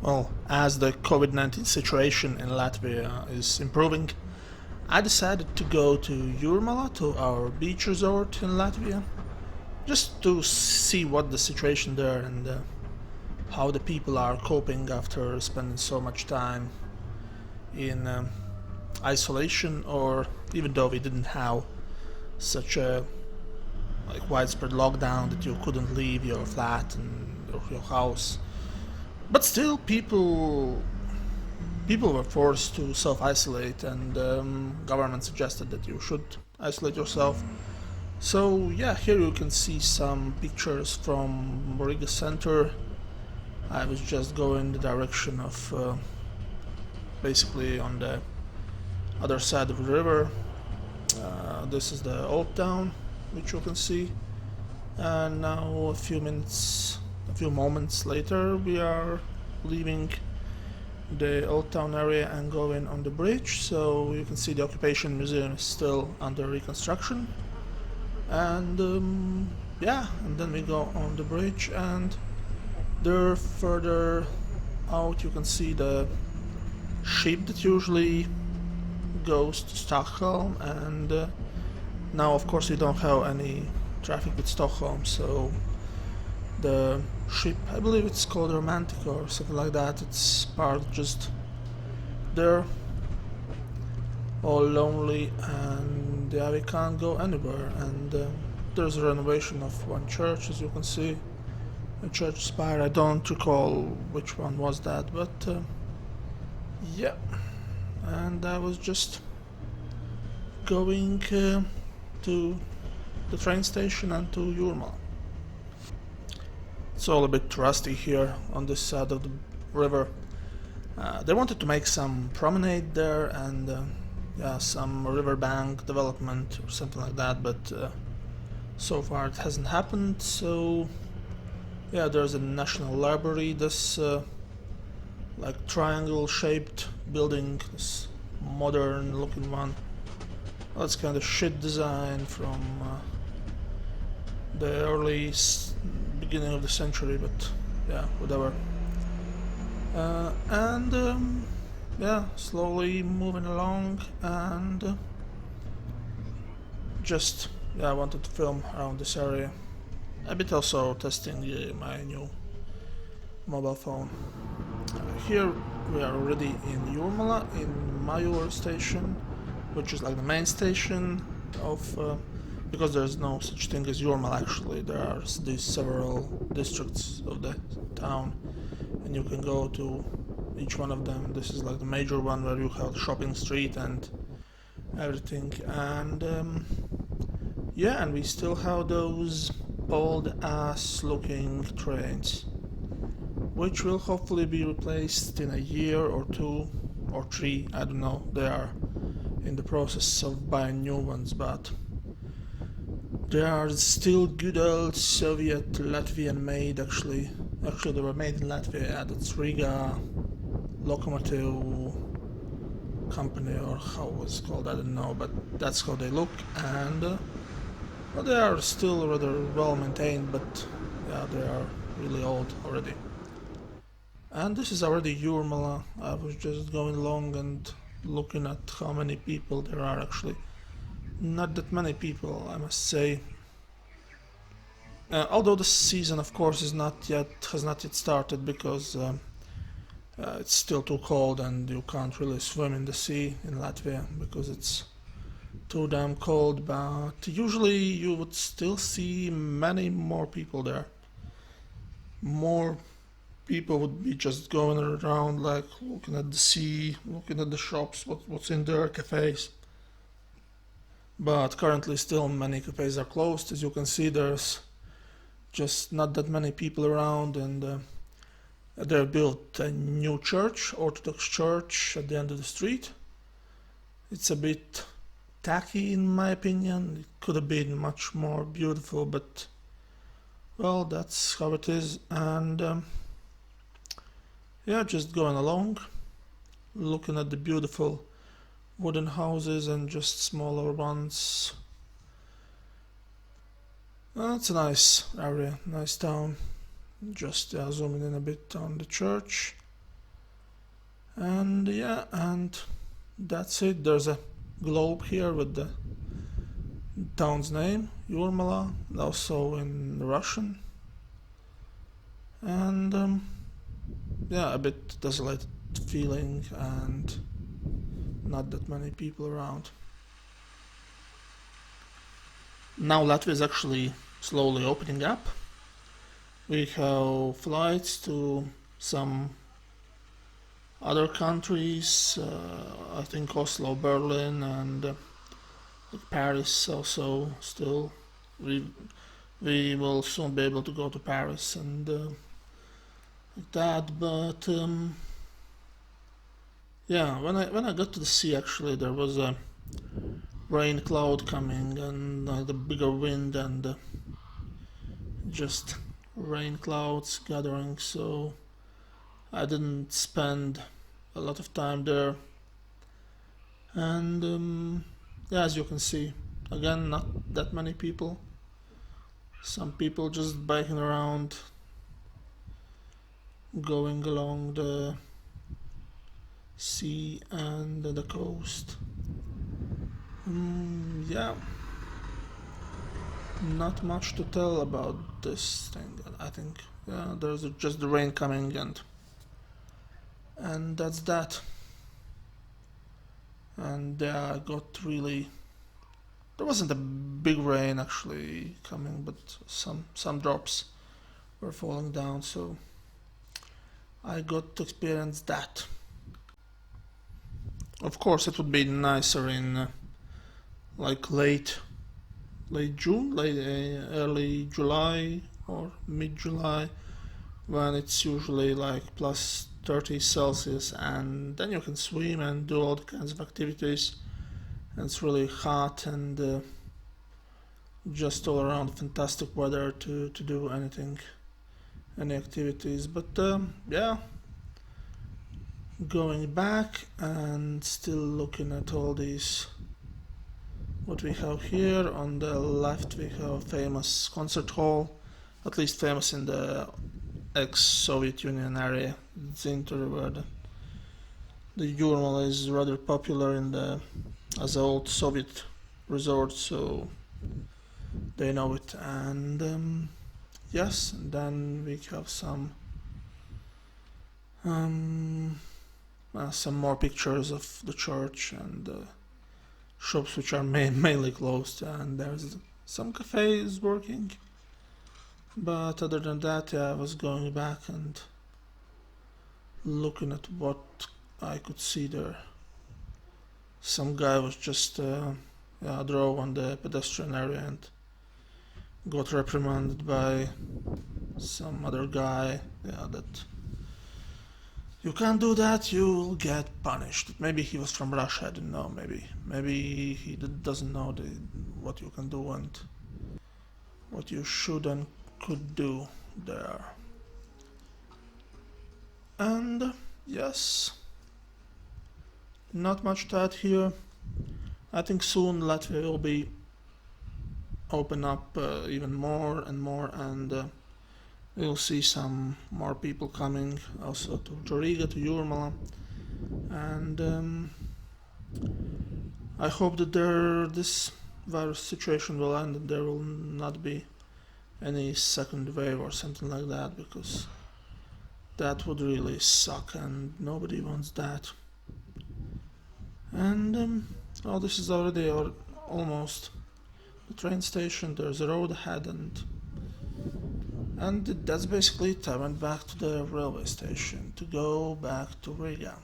Well, as the COVID-19 situation in Latvia is improving, I decided to go to Jurmala, to our beach resort in Latvia, just to see what the situation there and how the people are coping after spending so much time in isolation, or even though we didn't have such a widespread lockdown that you couldn't leave your flat and or your house, but still people were forced to self-isolate, and government suggested that you should isolate yourself. So yeah, here you can see some pictures from Riga center. I was just going the direction of basically on the other side of the river. This is the old town, which you can see, and now a few moments later, we are leaving the old town area and going on the bridge. So you can see the occupation museum is still under reconstruction, and yeah, and then we go on the bridge, and there further out you can see the ship that usually goes to Stockholm, and now of course we don't have any traffic with Stockholm, so the ship, I believe it's called Romantic or something like that, it's parked just there, all lonely, and yeah, we can't go anywhere. And there's a renovation of one church, as you can see, a church spire. I don't recall which one was that, but yeah. And I was just going to the train station and to Jurmala. It's all a bit rusty here on this side of the river. They wanted to make some promenade there and yeah, some riverbank development or something like that, but so far it hasn't happened. So yeah, there's a national library, this like triangle shaped building, this modern looking one. Well, it's kind of shit design from the beginning of the century, but yeah, whatever. And yeah, slowly moving along, and just yeah, I wanted to film around this area. A bit also testing my new mobile phone. Here we are already in Jurmala, in Major station, which is like the main station of because there's no such thing as Jurmala actually. There are these several districts of the town, and you can go to each one of them. This is like the major one where you have the shopping street and everything, and yeah, and we still have those old ass looking trains, which will hopefully be replaced in a year or two or three, I don't know. They are in the process of buying new ones, but they are still good old Soviet Latvian made actually. Actually they were made in Latvia, yeah, that's Riga Locomotive Company, or how it was called, I don't know, but that's how they look, and well, they are still rather well maintained, but yeah, they are really old already. And this is already Jurmala. I was just going along and looking at how many people there are actually. Not that many people, I must say. Although the season, of course, has not yet started, because it's still too cold and you can't really swim in the sea in Latvia because it's too damn cold. But usually you would still see many more people there. More people would be just going around, like looking at the sea, looking at the shops, what's in their cafes. But currently still many cafes are closed. As you can see, there's just not that many people around, and they built a new church, Orthodox church, at the end of the street. It's a bit tacky in my opinion. It could have been much more beautiful, but well, that's how it is. And yeah, just going along, looking at the beautiful wooden houses and just smaller ones. It's a nice area, nice town. Just zooming in a bit on the church. And yeah, and that's it. There's a globe here with the town's name, Jurmala, also in Russian. And yeah, a bit desolate feeling and not that many people around. Now Latvia is actually slowly opening up. We have flights to some other countries, I think Oslo, Berlin, and Paris also still. We will soon be able to go to Paris and like that, but yeah, when I got to the sea, actually there was a rain cloud coming and the bigger wind and just rain clouds gathering, so I didn't spend a lot of time there. And yeah, as you can see, again, not that many people. Some people just biking around, going along the sea and the coast. Yeah, not much to tell about this thing. I think yeah, there's just the rain coming and that's that. And I got really. There wasn't a big rain actually coming, but some drops were falling down, so I got to experience that. Of course, it would be nicer in like late June, early July or mid July, when it's usually like plus 30 Celsius, and then you can swim and do all the kinds of activities. And it's really hot and just all around fantastic weather to do anything, any activities. But yeah, going back and still looking at all these. What we have here on the left, we have a famous concert hall, at least famous in the ex-Soviet Union area, Zinter, where the Jurmala is rather popular as an old Soviet resort, so they know it. And yes, and then we have some more pictures of the church and shops which are mainly closed, and there's some cafes working. But other than that, yeah, I was going back and looking at what I could see there. Some guy was just drove on the pedestrian area and got reprimanded by some other guy. Yeah, that you can't do that, you'll get punished. Maybe he was from Russia, I don't know. Maybe he doesn't know what you can do and what you should and could do there. And yes, not much to add here. I think soon Latvia will be open up even more and more, and we'll see some more people coming also to Riga, to Jurmala, and I hope that this virus situation will end and there will not be any second wave or something like that, because that would really suck and nobody wants that. And this is already almost the train station. There's a road ahead, and that's basically it. I went back to the railway station to go back to Riga.